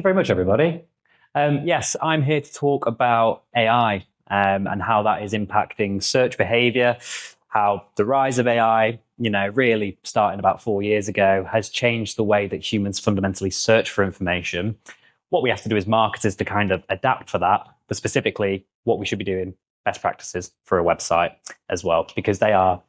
you very much, everybody. Yes, I'm here to talk about AI and how that is impacting search behavior, how the rise of AI, really starting about 4 years ago, has changed the way that humans fundamentally search for information. What we have to do as marketers to kind of adapt for that, but specifically what we should be doing, best practices for a website as well, because they are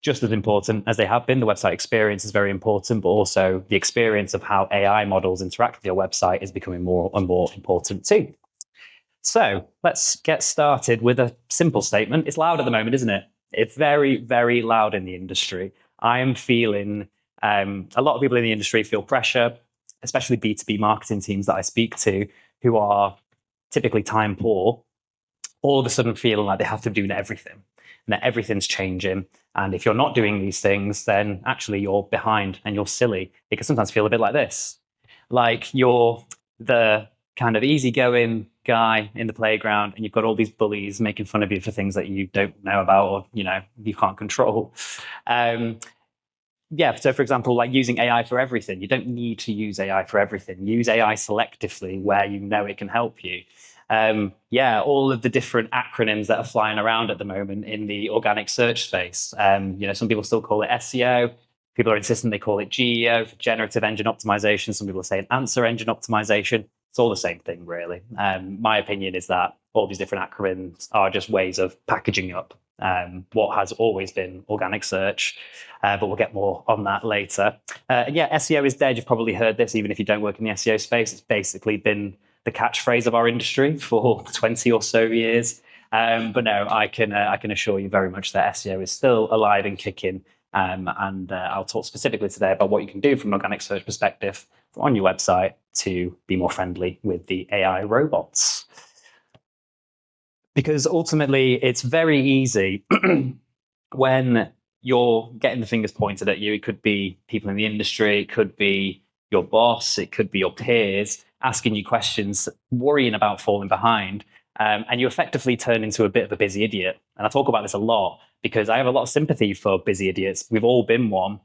just as important as they have been. The website experience is very important, but also the experience of how AI models interact with your website is becoming more and more important too. So let's get started with a simple statement. It's loud at the moment, isn't it? It's very, very loud in the industry. I am feeling, a lot of people in the industry feel pressure, especially B2B marketing teams that I speak to who are typically time poor, all of a sudden feeling like they have to do everything and that everything's changing. And if you're not doing these things, then actually you're behind and you're silly. It can sometimes feel a bit like this. Like you're the kind of easygoing guy in the playground and you've got all these bullies making fun of you for things that you don't know about or, you can't control. So for example, like using AI for everything. You don't need to use AI for everything. Use AI selectively where you know it can help you. All of the different acronyms that are flying around at the moment in the organic search space. Some people still call it SEO. People are insisting they call it GEO, for generative engine optimization. Some people are saying answer engine optimization. It's all the same thing, really. My opinion is that all these different acronyms are just ways of packaging up what has always been organic search, but we'll get more on that later. SEO is dead. You've probably heard this, even if you don't work in the SEO space. It's basically been the catchphrase of our industry for 20 or so years. But no, I can assure you very much that SEO is still alive and kicking. I'll talk specifically today about what you can do from an organic search perspective on your website to be more friendly with the AI robots. Because ultimately, it's very easy when you're getting the fingers pointed at you. It could be people in the industry, it could be your boss, it could be your peers asking you questions, worrying about falling behind. And you effectively turn into a bit of a busy idiot. And I talk about this a lot because I have a lot of sympathy for busy idiots. We've all been one.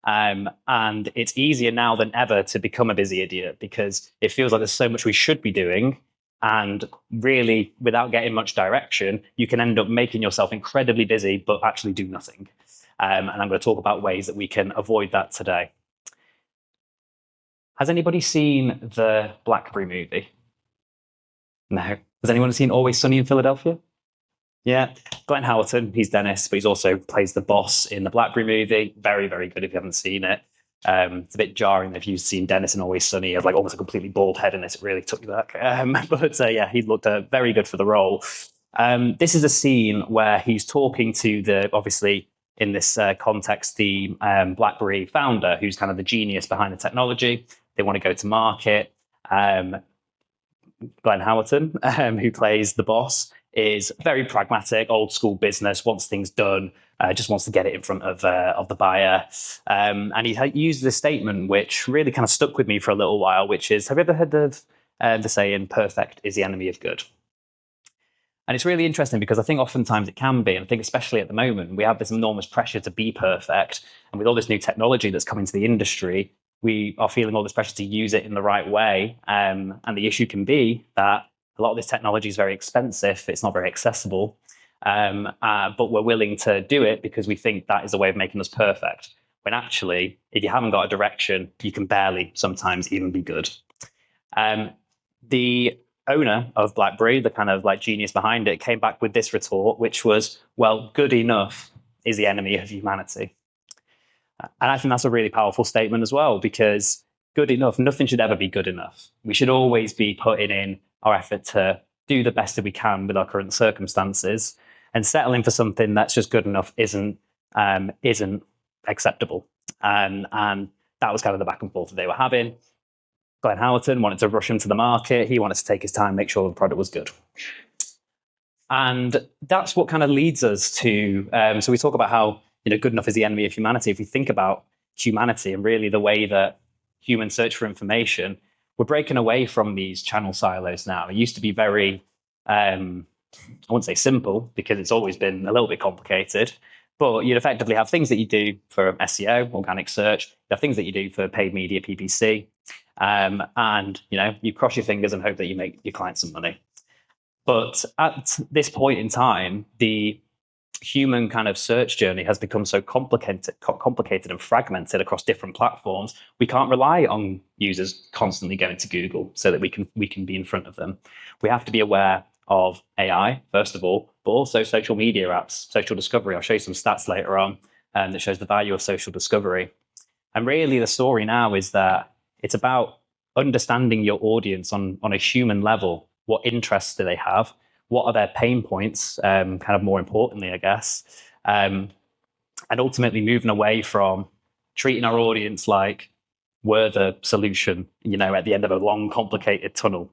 And it's easier now than ever to become a busy idiot because it feels like there's so much we should be doing. And really, without getting much direction, you can end up making yourself incredibly busy, but actually do nothing. And I'm going to talk about ways that we can avoid that today. Has anybody seen the Blackberry movie? No. Has anyone seen Always Sunny in Philadelphia? Yeah. Glenn Howerton, he's Dennis, but he's also plays the boss in the Blackberry movie. Very, very good if you haven't seen it. It's a bit jarring if you've seen Dennis in Always Sunny. He has like almost a completely bald head in this. It really took you back. He looked very good for the role. This is a scene where he's talking to obviously in this context, the BlackBerry founder, who's kind of the genius behind the technology. They want to go to market. Glenn Howerton, who plays the boss, is very pragmatic, old school business, wants things done, just wants to get it in front of the buyer. And he used this statement, which really kind of stuck with me for a little while, which is, have you ever heard of the saying, perfect is the enemy of good? And it's really interesting because I think oftentimes it can be, and I think especially at the moment, we have this enormous pressure to be perfect. And with all this new technology that's coming to the industry, we are feeling all this pressure to use it in the right way. And the issue can be that a lot of this technology is very expensive. It's not very accessible. But we're willing to do it because we think that is a way of making us perfect. When actually, if you haven't got a direction, you can barely sometimes even be good. The owner of BlackBerry, the kind of like genius behind it, came back with this retort, which was, well, good enough is the enemy of humanity. And I think that's a really powerful statement as well, because good enough, nothing should ever be good enough. We should always be putting in our effort to do the best that we can with our current circumstances, and settling for something that's just good enough isn't acceptable. And that was kind of the back and forth that they were having. Glenn Howerton wanted to rush into the market. He wanted to take his time, make sure the product was good. And that's what kind of leads us to, so we talk about how, good enough is the enemy of humanity. If we think about humanity and really the way that humans search for information, we're breaking away from these channel silos now. It used to be very, I wouldn't say simple, because it's always been a little bit complicated, but you'd effectively have things that you do for SEO, organic search, you have things that you do for paid media, PPC, And you cross your fingers and hope that you make your client some money. But at this point in time, the human kind of search journey has become so complicated and fragmented across different platforms. We can't rely on users constantly going to Google so that we can be in front of them. We have to be aware of AI first of all, but also social media apps, social discovery. I'll show you some stats later on that shows the value of social discovery. And really, the story now is that it's about understanding your audience on a human level. What interests do they have? What are their pain points? Kind of more importantly, I guess, and ultimately moving away from treating our audience like we're the solution, at the end of a long, complicated tunnel.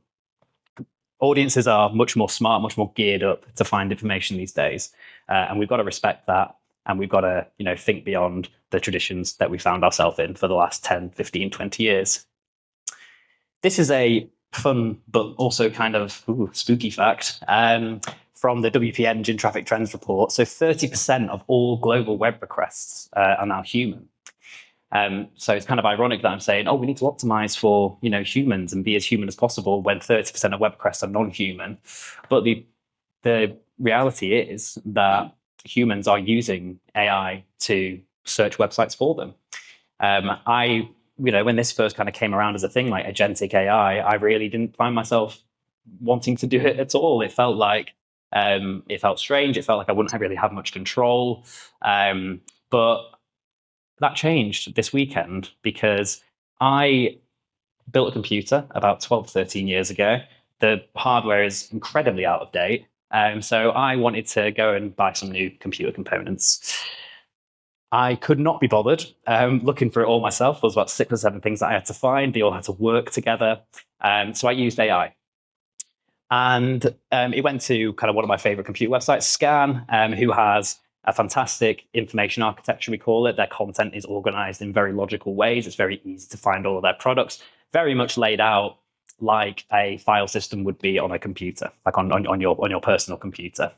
Audiences are much more smart, much more geared up to find information these days, and we've got to respect that. And we've got to, think beyond the traditions that we found ourselves in for the last 10, 15, 20 years. This is a fun, but also kind of spooky fact from the WP Engine Traffic Trends report. So 30% of all global web requests are now human. So it's kind of ironic that I'm saying, we need to optimize for, humans and be as human as possible when 30% of web requests are non-human. But the reality is that humans are using AI to search websites for them. When this first kind of came around as a thing like agentic AI, I really didn't find myself wanting to do it at all. It felt strange. It felt like I wouldn't really have much control. But that changed this weekend because I built a computer about 12, 13 years ago. The hardware is incredibly out of date. So I wanted to go and buy some new computer components. I could not be bothered looking for it all myself. There was about 6 or 7 things that I had to find. They all had to work together. So I used AI. And it went to kind of one of my favorite computer websites, Scan, who has a fantastic information architecture, we call it. Their content is organized in very logical ways. It's very easy to find all of their products, very much laid out like a file system would be on a computer, like on your personal computer.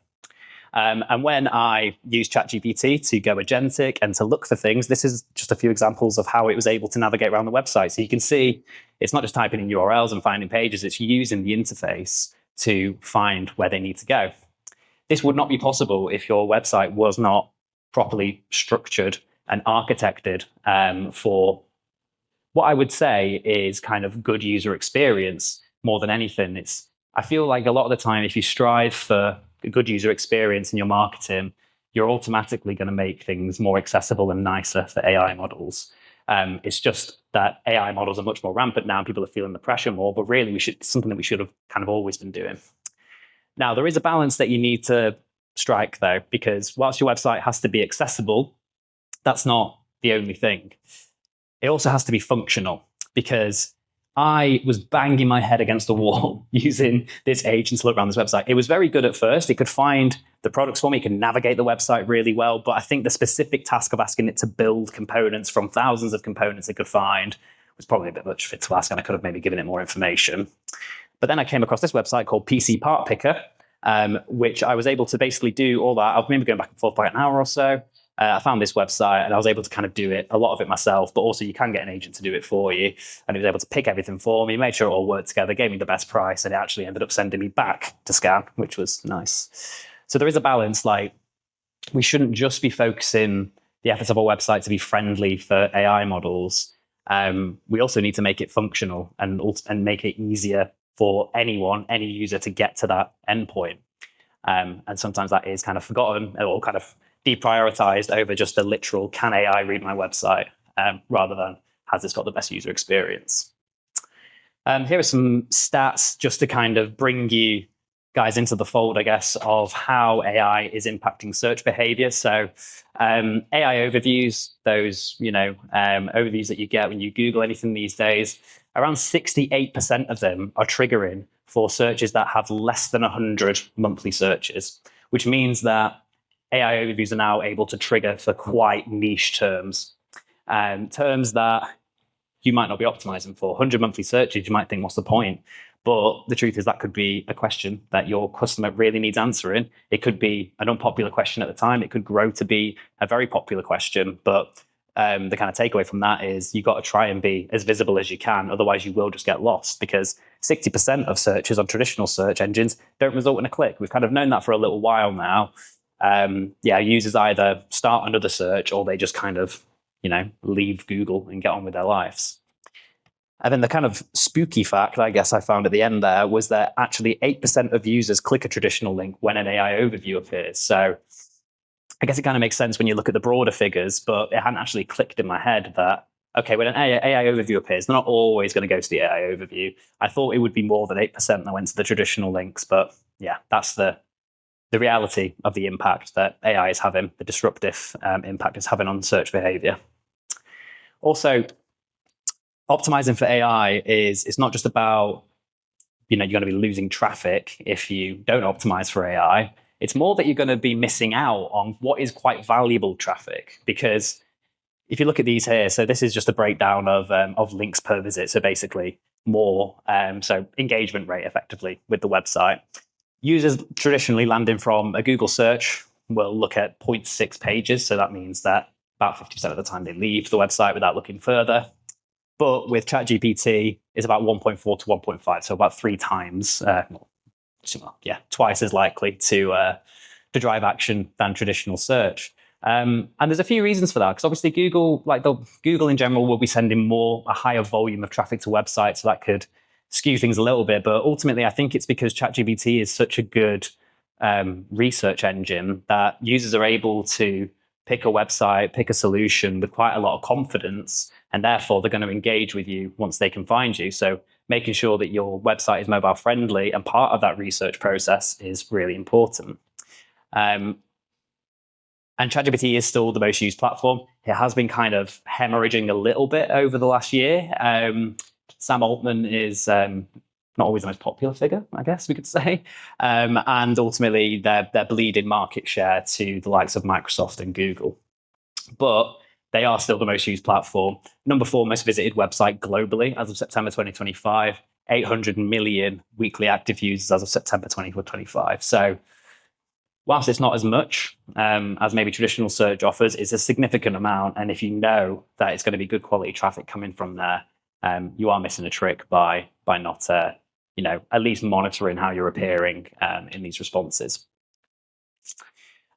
And when I used ChatGPT to go agentic and to look for things, this is just a few examples of how it was able to navigate around the website. So you can see it's not just typing in URLs and finding pages, it's using the interface to find where they need to go. This would not be possible if your website was not properly structured and architected for what I would say is kind of good user experience more than anything. I feel like a lot of the time, if you strive for a good user experience in your marketing, you're automatically going to make things more accessible and nicer for AI models. It's just that AI models are much more rampant now and people are feeling the pressure more, but really it's something that we should have kind of always been doing. Now, there is a balance that you need to strike, though, because whilst your website has to be accessible, that's not the only thing. It also has to be functional, because I was banging my head against the wall using this agent to look around this website. It was very good at first. It could find the products for me. It could navigate the website really well. But I think the specific task of asking it to build components from thousands of components it could find was probably a bit much for it to ask, and I could have maybe given it more information. But then I came across this website called PC Part Picker, which I was able to basically do all that. I've maybe going back and forth by an hour or so. I found this website and I was able to kind of do it, a lot of it myself, but also you can get an agent to do it for you. And he was able to pick everything for me, made sure it all worked together, gave me the best price, and it actually ended up sending me back to Scan, which was nice. So there is a balance. Like, we shouldn't just be focusing the efforts of our website to be friendly for AI models. We also need to make it functional and make it easier for any user to get to that endpoint. And sometimes that is kind of forgotten or kind of deprioritized over just the literal, can AI read my website, rather than has this got the best user experience. Here are some stats just to kind of bring you guys into the fold, I guess, of how AI is impacting search behavior. So AI overviews, those overviews that you get when you Google anything these days, around 68% of them are triggering for searches that have less than 100 monthly searches, which means that AI overviews are now able to trigger for quite niche terms, terms that you might not be optimizing for. 100 monthly searches, you might think, what's the point? But the truth is that could be a question that your customer really needs answering. It could be an unpopular question at the time. It could grow to be a very popular question. But the kind of takeaway from that is you've got to try and be as visible as you can. Otherwise, you will just get lost, because 60% of searches on traditional search engines don't result in a click. We've kind of known that for a little while now. Users either start under the search or they just kind of, leave Google and get on with their lives. And then the kind of spooky fact, I guess, I found at the end there was that actually 8% of users click a traditional link when an AI overview appears. So I guess it kind of makes sense when you look at the broader figures, but it hadn't actually clicked in my head that, okay, when an AI overview appears, they're not always going to go to the AI overview. I thought it would be more than 8% that went to the traditional links, but yeah, that's the reality of the impact that AI is having, the disruptive impact it's having on search behavior. Also, optimizing for AI it's not just about, you're going to be losing traffic if you don't optimize for AI. It's more that you're going to be missing out on what is quite valuable traffic. Because if you look at these here, so this is just a breakdown of links per visit. So basically more, so engagement rate effectively with the website. Users traditionally landing from a Google search will look at 0.6 pages. So that means that about 50% of the time they leave the website without looking further. But with ChatGPT, it's about 1.4 to 1.5. So about 3 times, twice as likely to drive action than traditional search. And there's a few reasons for that, because obviously Google in general will be sending a higher volume of traffic to websites, so that could skew things a little bit. But ultimately, I think it's because ChatGPT is such a good research engine that users are able to pick a website, pick a solution with quite a lot of confidence, and therefore they're going to engage with you once they can find you. So making sure that your website is mobile friendly and part of that research process is really important. And ChatGPT is still the most used platform. It has been kind of hemorrhaging a little bit over the last year. Sam Altman is not always the most popular figure, I guess we could say. And ultimately, they're bleeding market share to the likes of Microsoft and Google. But they are still the most used platform. Number 4 most visited website globally as of September 2025. 800 million weekly active users as of September 2025. So whilst it's not as much as maybe traditional search offers, it's a significant amount. And if you know that it's going to be good quality traffic coming from there, you are missing a trick by not, at least monitoring how you're appearing in these responses.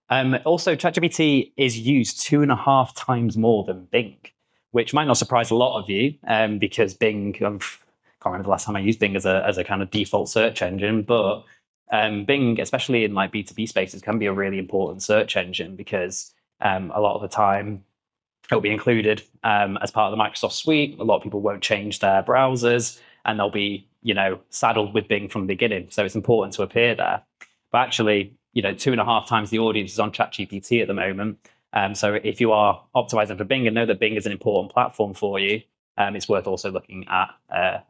Also, ChatGPT is used 2.5 times more than Bing, which might not surprise a lot of you, because Bing, I can't remember the last time I used Bing as a kind of default search engine, but Bing, especially in like B2B spaces, can be a really important search engine, because a lot of the time it'll be included as part of the Microsoft suite. A lot of people won't change their browsers, and they'll be, saddled with Bing from the beginning. So it's important to appear there. But actually, 2.5 times the audience is on ChatGPT at the moment. So if you are optimizing for Bing and know that Bing is an important platform for you, it's worth also looking at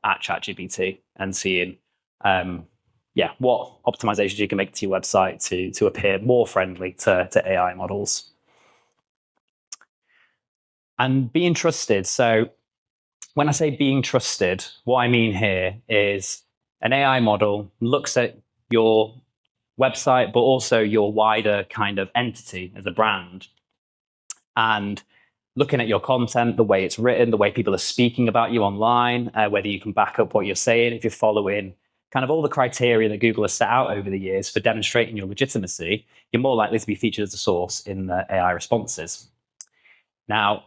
ChatGPT and seeing what optimizations you can make to your website to appear more friendly to AI models. And being trusted. So when I say being trusted, what I mean here is an AI model looks at your website, but also your wider kind of entity as a brand, and looking at your content, the way it's written, the way people are speaking about you online, whether you can back up what you're saying, if you're following kind of all the criteria that Google has set out over the years for demonstrating your legitimacy, you're more likely to be featured as a source in the AI responses. Now,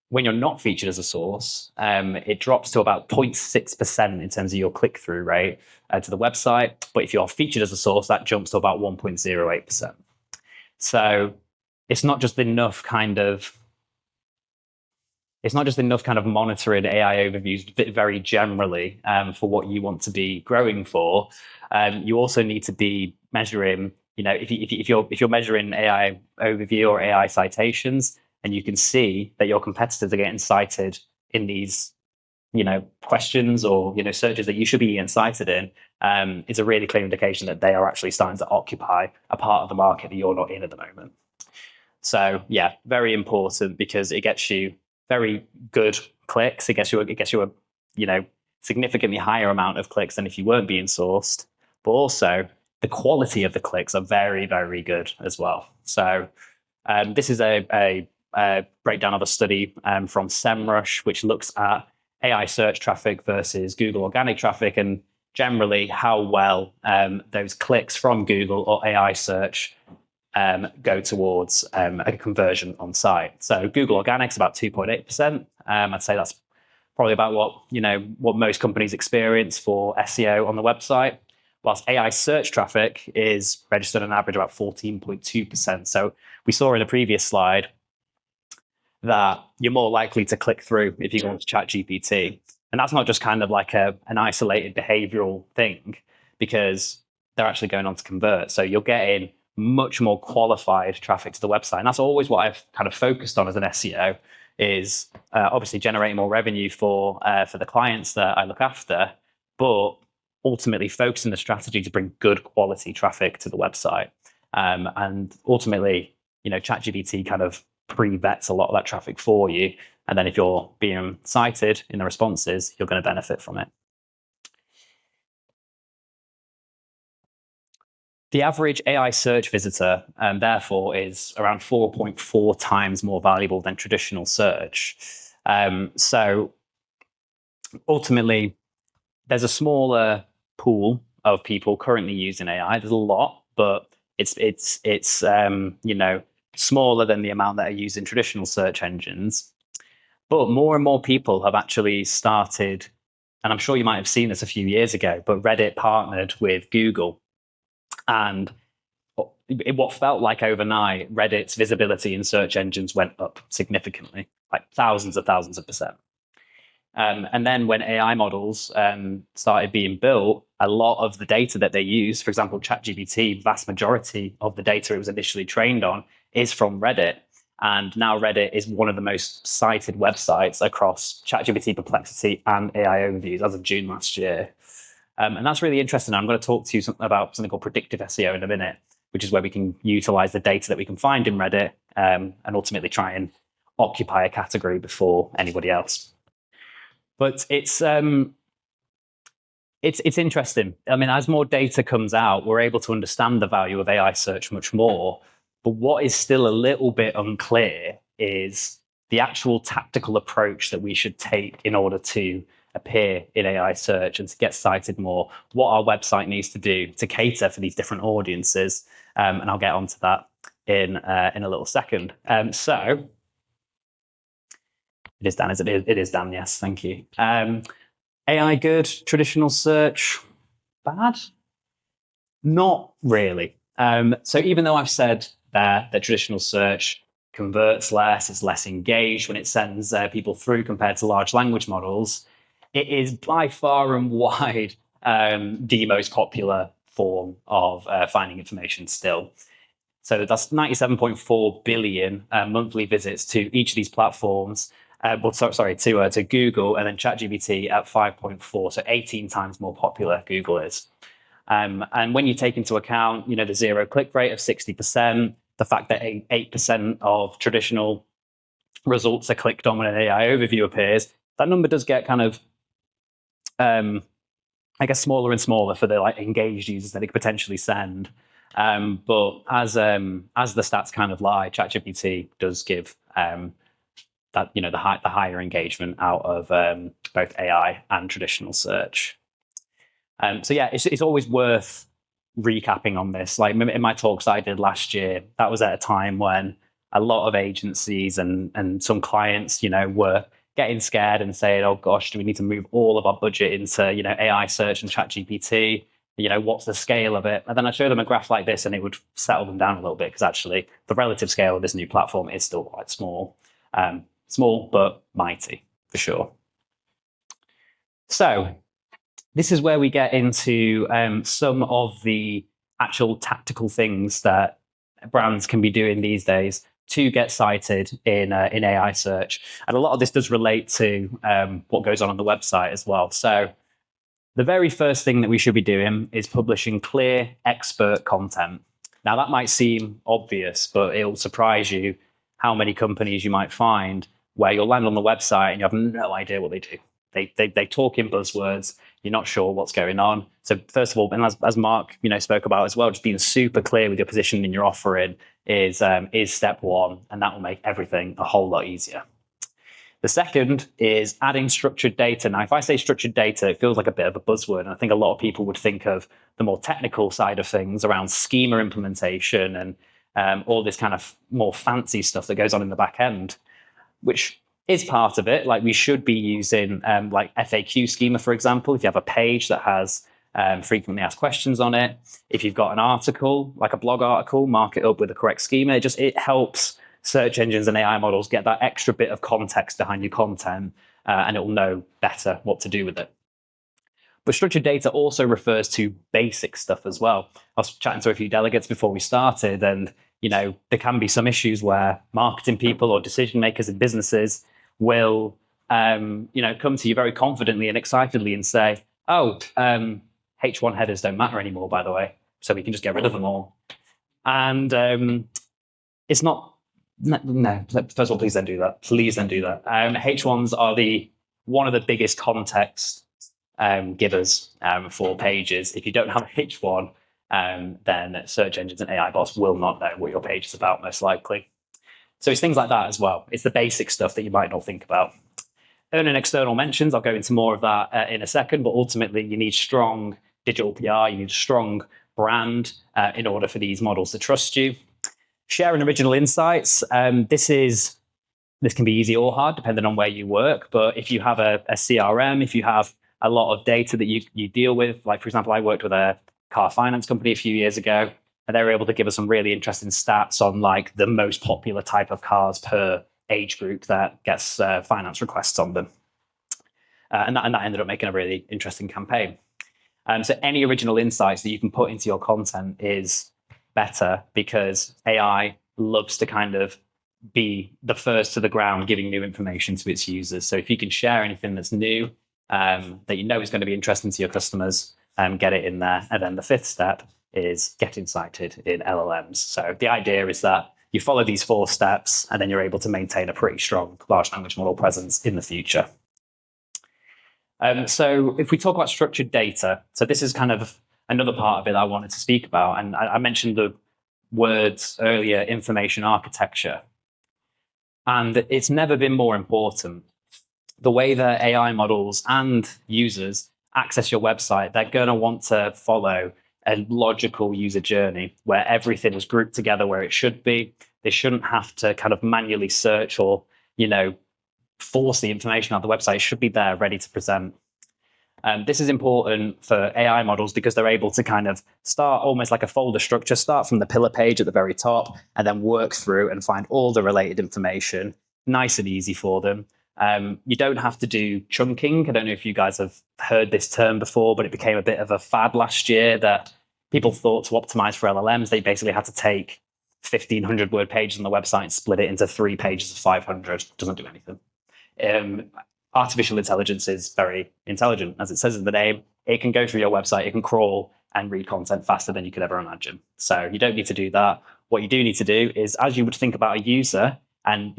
when you're not featured as a source, it drops to about 0.6% in terms of your click-through rate to the website. But if you're featured as a source, that jumps to about 1.08%. So it's not just enough kind of monitoring AI overviews very generally for what you want to be growing for. You also need to be measuring, if you're measuring AI overview or AI citations, and you can see that your competitors are getting cited in these, questions or, searches that you should be getting cited in, it's a really clear indication that they are actually starting to occupy a part of the market that you're not in at the moment. So yeah, very important, because it gets you very good clicks. It gets you a significantly higher amount of clicks than if you weren't being sourced. But also the quality of the clicks are very, very good as well. So this is a breakdown of a study from SEMrush, which looks at AI search traffic versus Google organic traffic, and generally how well those clicks from Google or AI search go towards a conversion on site. So Google organic's about 2.8%. I'd say that's probably about what most companies experience for SEO on the website. Whilst AI search traffic is registered on average about 14.2%. So we saw in a previous slide that you're more likely to click through if you go into ChatGPT. And that's not just kind of like an isolated behavioral thing, because they're actually going on to convert. So you're getting much more qualified traffic to the website. And that's always what I've kind of focused on as an SEO, is obviously generating more revenue for the clients that I look after, but ultimately focusing the strategy to bring good quality traffic to the website. And ultimately, ChatGPT kind of pre-vets a lot of that traffic for you. And then if you're being cited in the responses, you're going to benefit from it. The average AI search visitor, therefore, is around 4.4 times more valuable than traditional search. So ultimately, there's a smaller pool of people currently using AI. There's a lot, but it's smaller than the amount that are used in traditional search engines. But more and more people have actually started, and I'm sure you might have seen this a few years ago, but Reddit partnered with Google. And what felt like overnight, Reddit's visibility in search engines went up significantly, like thousands of percent. And then when AI models started being built, a lot of the data that they use, for example, ChatGPT, vast majority of the data it was initially trained on is from Reddit. And now Reddit is one of the most cited websites across ChatGPT, Perplexity, and AI overviews as of June last year. And that's really interesting. I'm going to talk to you about something called predictive SEO in a minute, which is where we can utilize the data that we can find in Reddit and ultimately try and occupy a category before anybody else. But it's interesting. I mean, as more data comes out, we're able to understand the value of AI search much more. But what is still a little bit unclear is the actual tactical approach that we should take in order to appear in AI search and to get cited more, what our website needs to do to cater for these different audiences. And I'll get onto that in a little second. So it is Dan, is it? It is Dan, yes, thank you. AI good, traditional search bad? Not really. So even though I've said that traditional search converts less, it's less engaged when it sends people through compared to large language models, it is by far and wide the most popular form of finding information still. So that's 97.4 billion monthly visits to each of these platforms. To Google, and then ChatGPT at 5.4, so 18 times more popular Google is. And when you take into account, the zero click rate of 60%, the fact that 8% of traditional results are clicked on when an AI overview appears, that number does get kind of, smaller and smaller for the engaged users that it could potentially send. But as the stats kind of lie, ChatGPT does give that the higher engagement out of both AI and traditional search. So yeah, it's always worth recapping on this. Like in my talks I did last year, that was at a time when a lot of agencies and some clients, were getting scared and saying, "Oh gosh, do we need to move all of our budget into AI search and ChatGPT? What's the scale of it?" And then I show them a graph like this, and it would settle them down a little bit, because actually the relative scale of this new platform is still quite small. Small but mighty, for sure. So this is where we get into some of the actual tactical things that brands can be doing these days to get cited in AI search. And a lot of this does relate to what goes on the website as well. So the very first thing that we should be doing is publishing clear expert content. Now that might seem obvious, but it'll surprise you how many companies you might find where you'll land on the website and you have no idea what they do. They talk in buzzwords. you're not sure what's going on. So first of all, and as Mark, spoke about as well, just being super clear with your position in your offering is step one, and that will make everything a whole lot easier. The second is adding structured data. Now, if I say structured data, it feels like a bit of a buzzword. And I think a lot of people would think of the more technical side of things around schema implementation and all this kind of more fancy stuff that goes on in the back end, which is part of it. Like we should be using like FAQ schema, for example, if you have a page that has frequently asked questions on it. If you've got an article, like a blog article, mark it up with the correct schema. It helps search engines and AI models get that extra bit of context behind your content, and it will know better what to do with it. But structured data also refers to basic stuff as well. I was chatting to a few delegates before we started, and there can be some issues where marketing people or decision makers in businesses will come to you very confidently and excitedly and say, H1 headers don't matter anymore, by the way, so we can just get rid of them all. And it's not. No, first of all, please don't do that. Please don't do that. H1s are one of the biggest context givers for pages. If you don't have a H1, then search engines and AI bots will not know what your page is about, most likely. So it's things like that as well. It's the basic stuff that you might not think about. Earning external mentions, I'll go into more of that in a second, but ultimately you need strong digital PR, you need a strong brand in order for these models to trust you. Sharing original insights. This can be easy or hard depending on where you work. But if you have a CRM, if you have a lot of data that you deal with, like for example, I worked with a car finance company a few years ago, and they were able to give us some really interesting stats on like the most popular type of cars per age group that gets finance requests on them, and that ended up making a really interesting campaign. So any original insights that you can put into your content is better, because AI loves to kind of be the first to the ground giving new information to its users. So if you can share anything that's new that is going to be interesting to your customers, get it in there. And then the fifth step is getting cited in LLMs. So the idea is that you follow these 4 steps and then you're able to maintain a pretty strong large language model presence in the future. So if we talk about structured data, so this is kind of another part of it I wanted to speak about. And I mentioned the words earlier, information architecture. And it's never been more important. The way that AI models and users access your website, they're going to want to follow a logical user journey where everything is grouped together where it should be. They shouldn't have to kind of manually search or, force the information out of the website. It should be there ready to present. This is important for AI models because they're able to kind of start almost like a folder structure, start from the pillar page at the very top, and then work through and find all the related information, nice and easy for them. You don't have to do chunking. I don't know if you guys have heard this term before, but it became a bit of a fad last year that people thought to optimize for LLMs, they basically had to take 1,500 word pages on the website and split it into 3 pages of 500. Doesn't do anything. Artificial intelligence is very intelligent. As it says in the name, it can go through your website, it can crawl and read content faster than you could ever imagine. So you don't need to do that. What you do need to do is, as you would think about a user, and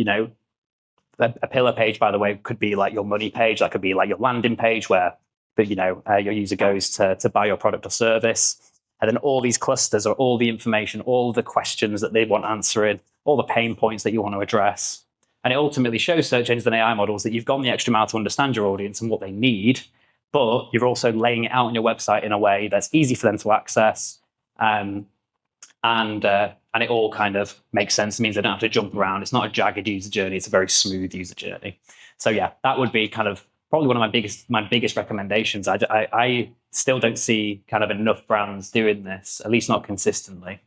a pillar page, by the way, could be like your money page, that could be like your landing page where your user goes to buy your product or service. And then all these clusters are all the information, all the questions that they want answering, all the pain points that you want to address. And it ultimately shows search engines and AI models that you've gone the extra mile to understand your audience and what they need, but you're also laying it out on your website in a way that's easy for them to access. And it all kind of makes sense. It means they don't have to jump around. It's not a jagged user journey. It's a very smooth user journey. So yeah, that would be kind of probably one of my biggest recommendations. I still don't see kind of enough brands doing this, at least not consistently.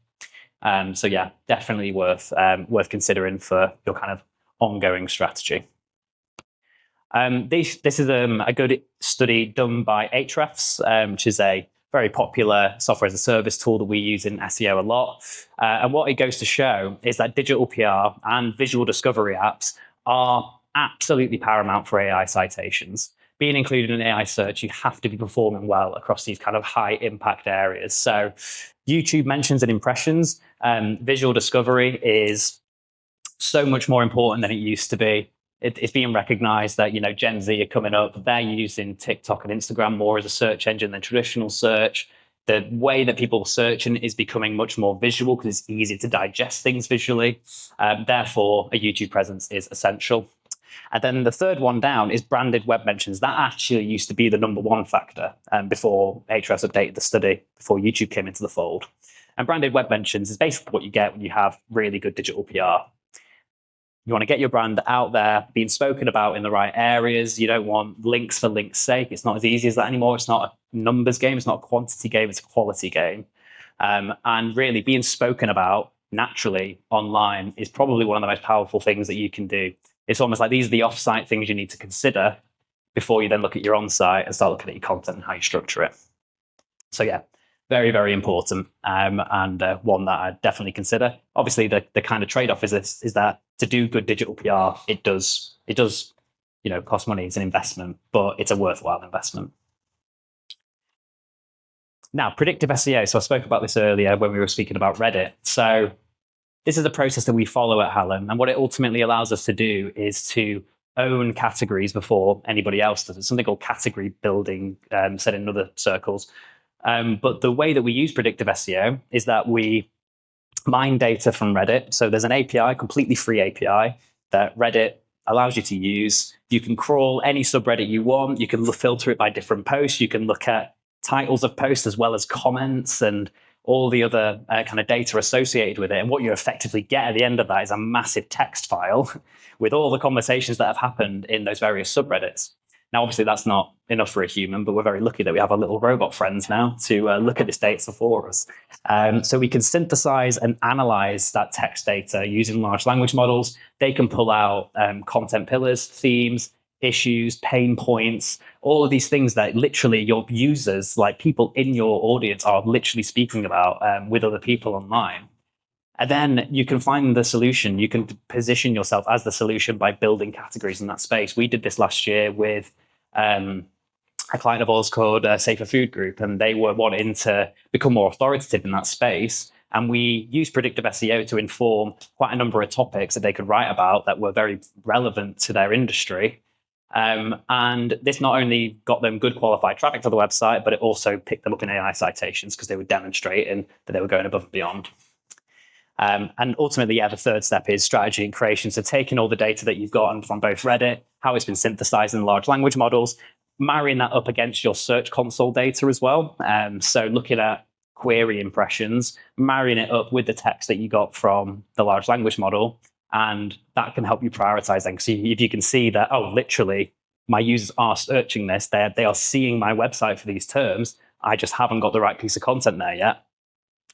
So yeah, definitely worth considering for your kind of ongoing strategy. This is a good study done by Ahrefs, which is a very popular software as a service tool that we use in SEO a lot. And what it goes to show is that digital PR and visual discovery apps are absolutely paramount for AI citations. Being included in AI search, you have to be performing well across these kind of high impact areas. So YouTube mentions and impressions. Visual discovery is so much more important than it used to be. it's being recognized that, Gen Z are coming up, they're using TikTok and Instagram more as a search engine than traditional search. The way that people are searching is becoming much more visual because it's easier to digest things visually. Therefore, a YouTube presence is essential. And then the third one down is branded web mentions. That actually used to be the number one factor before Ahrefs updated the study, before YouTube came into the fold. And branded web mentions is basically what you get when you have really good digital PR. You want to get your brand out there, being spoken about in the right areas. You don't want links for links' sake. It's not as easy as that anymore. It's not a numbers game. It's not a quantity game. It's a quality game. And really being spoken about naturally online is probably one of the most powerful things that you can do. It's almost like these are the off-site things you need to consider before you then look at your on-site and start looking at your content and how you structure it. So yeah, very, very important, and one that I definitely consider. Obviously, the kind of trade-off is that to do good digital PR, it does cost money. It's an investment, but it's a worthwhile investment. Now, predictive SEO. So I spoke about this earlier when we were speaking about Reddit. So this is a process that we follow at Hallam, and what it ultimately allows us to do is to own categories before anybody else does. It's something called category building, said in other circles. But the way that we use predictive SEO is that we mine data from Reddit. So there's an API, completely free API, that Reddit allows you to use. You can crawl any subreddit you want. You can filter it by different posts. You can look at titles of posts as well as comments and all the other kind of data associated with it. And what you effectively get at the end of that is a massive text file with all the conversations that have happened in those various subreddits. Now, obviously, that's not enough for a human, but we're very lucky that we have our little robot friends now to look at this data for us. So we can synthesize and analyze that text data using large language models. They can pull out content pillars, themes, issues, pain points, all of these things that literally your users, like people in your audience, are literally speaking about with other people online. And then you can find the solution. You can position yourself as the solution by building categories in that space. We did this last year with a client of ours called Safer Food Group, and they were wanting to become more authoritative in that space. And we used predictive SEO to inform quite a number of topics that they could write about that were very relevant to their industry. And this not only got them good qualified traffic to the website, but it also picked them up in AI citations because they were demonstrating that they were going above and beyond. And ultimately, the third step is strategy and creation. So taking all the data that you've gotten from both Reddit, how it's been synthesized in large language models, marrying that up against your Search Console data as well. So looking at query impressions, marrying it up with the text that you got from the large language model, and that can help you prioritize them. So if you can see that, literally, my users are searching this, they are seeing my website for these terms, I just haven't got the right piece of content there yet.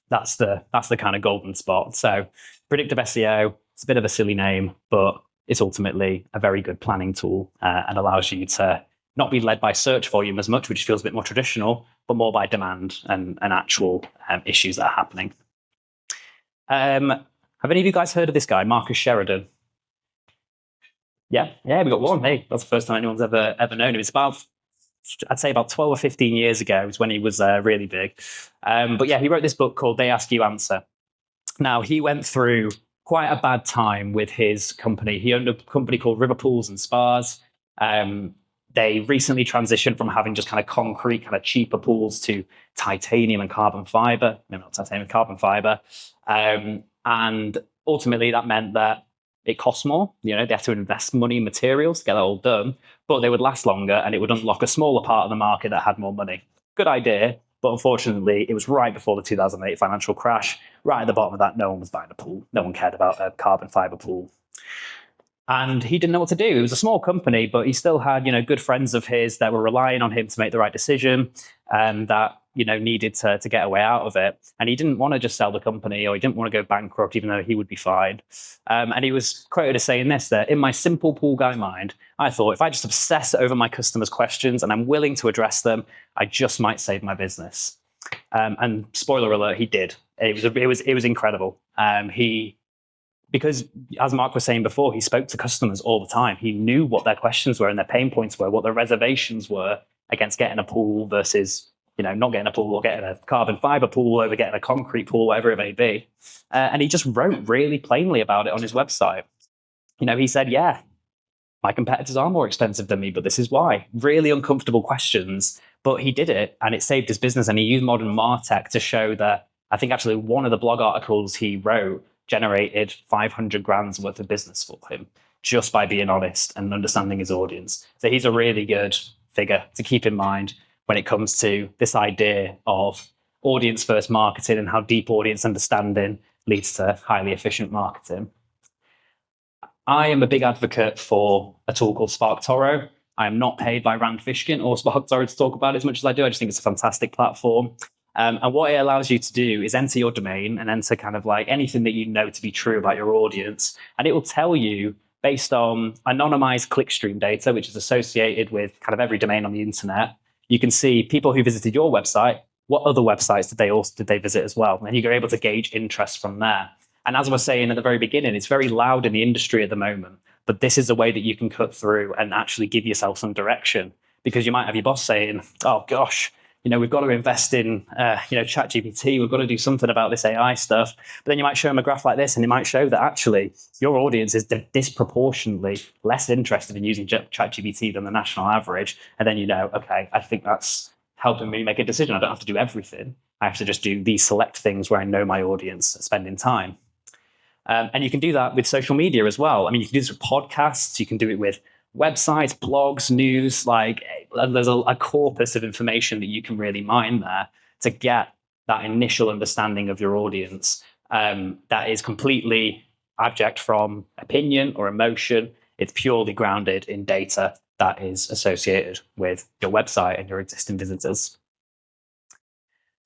That's the kind of golden spot. So predictive SEO, it's a bit of a silly name, but it's ultimately a very good planning tool and allows you to not be led by search volume as much, which feels a bit more traditional, but more by demand and actual issues that are happening. Have any of you guys heard of this guy, Marcus Sheridan? Yeah, we got one. Hey, that's the first time anyone's ever known him. It's I'd say about 12 or 15 years ago was when he was really big. But yeah, he wrote this book called They Ask You Answer. Now, he went through quite a bad time with his company. He owned a company called River Pools and Spas. They recently transitioned from having just kind of concrete, kind of cheaper pools to titanium and carbon fiber. Maybe not titanium, carbon fiber. And ultimately, that meant that it costs more. They have to invest money in materials to get that all done, but they would last longer and it would unlock a smaller part of the market that had more money. Good idea, but unfortunately, it was right before the 2008 financial crash. Right at the bottom of that, no one was buying a pool. No one cared about a carbon fiber pool. And he didn't know what to do. It was a small company, but he still had, good friends of his that were relying on him to make the right decision and that, needed to get a way out of it. And he didn't want to just sell the company or he didn't want to go bankrupt, even though he would be fine. And he was quoted as saying this, that in my simple pool guy mind, I thought if I just obsess over my customers' questions and I'm willing to address them, I just might save my business. And spoiler alert, he did. It was incredible. Because as Mark was saying before, he spoke to customers all the time. He knew what their questions were and their pain points were, what their reservations were against getting a pool versus, not getting a pool or getting a carbon fiber pool over getting a concrete pool, whatever it may be. And he just wrote really plainly about it on his website. He said, my competitors are more expensive than me, but this is why. Really uncomfortable questions. But he did it and it saved his business. And he used modern MarTech to show that I think actually one of the blog articles he wrote generated 500 grand's worth of business for him just by being honest and understanding his audience. So he's a really good figure to keep in mind when it comes to this idea of audience first marketing and how deep audience understanding leads to highly efficient marketing. I am a big advocate for a tool called SparkToro. I am not paid by Rand Fishkin or SparkToro to talk about it as much as I do. I just think it's a fantastic platform. And what it allows you to do is enter your domain and enter kind of like anything that you know to be true about your audience. And it will tell you based on anonymized clickstream data, which is associated with kind of every domain on the internet. You can see people who visited your website, what other websites did they visit as well? And you're able to gauge interest from there. And as I was saying at the very beginning, it's very loud in the industry at the moment, but this is a way that you can cut through and actually give yourself some direction, because you might have your boss saying, oh gosh, we've got to invest in, ChatGPT. We've got to do something about this AI stuff. But then you might show them a graph like this and it might show that actually your audience is disproportionately less interested in using ChatGPT than the national average. And then okay, I think that's helping me make a decision. I don't have to do everything. I have to just do these select things where I know my audience is spending time. And you can do that with social media as well. I mean, you can do this with podcasts. You can do it with websites, blogs, news. Like there's a corpus of information that you can really mine there to get that initial understanding of your audience that is completely abject from opinion or emotion. It's purely grounded in data that is associated with your website and your existing visitors.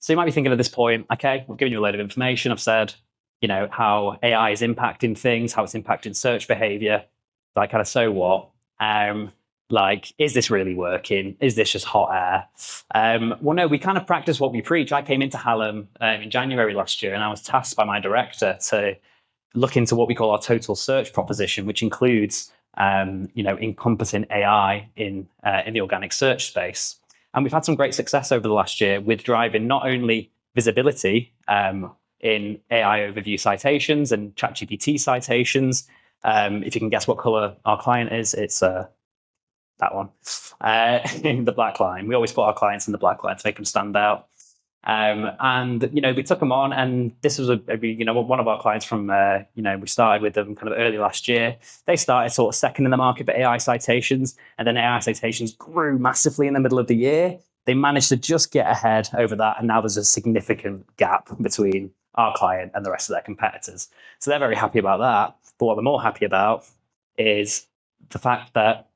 So you might be thinking at this point, okay, I've given you a load of information. I've said, how AI is impacting things, how it's impacting search behavior, like kind of so what? Is this really working? Is this just hot air? Well, no, we kind of practice what we preach. I came into Hallam in January last year, and I was tasked by my director to look into what we call our total search proposition, which includes, encompassing AI in the organic search space. And we've had some great success over the last year with driving not only visibility in AI overview citations and ChatGPT citations. If you can guess what color our client is, it's that one, the black line. We always put our clients in the black line to make them stand out. And we took them on, and this was one of our clients from we started with them kind of early last year. They started sort of second in the market for AI citations, and then AI citations grew massively in the middle of the year. They managed to just get ahead over that, and now there's a significant gap between our client and the rest of their competitors. So they're very happy about that. But what they're more happy about is the fact that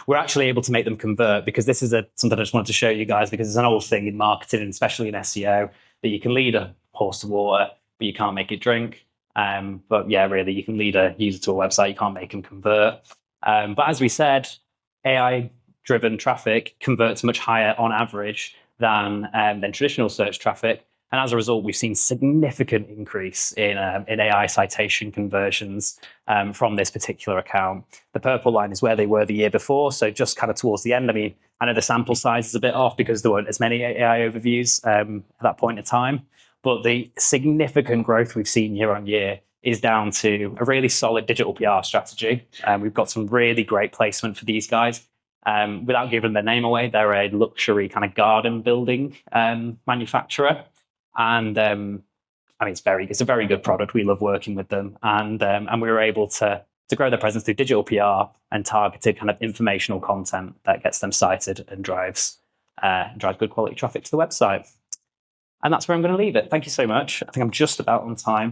we're actually able to make them convert, because this is something I just wanted to show you guys, because it's an old thing in marketing and especially in SEO, that you can lead a horse to water, but you can't make it drink. But yeah, really, you can lead a user to a website, you can't make them convert. But as we said, AI-driven traffic converts much higher on average than traditional search traffic. And as a result, we've seen significant increase in AI citation conversions from this particular account. The purple line is where they were the year before, so just kind of towards the end. I mean, I know the sample size is a bit off because there weren't as many AI overviews at that point in time, but the significant growth we've seen year on year is down to a really solid digital PR strategy. We've got some really great placement for these guys. Without giving their name away, they're a luxury kind of garden building manufacturer. And it's a very good product. We love working with them, and we were able to grow their presence through digital PR and targeted kind of informational content that gets them cited and drives good quality traffic to the website. And that's where I'm going to leave it. Thank you so much. I think I'm just about on time.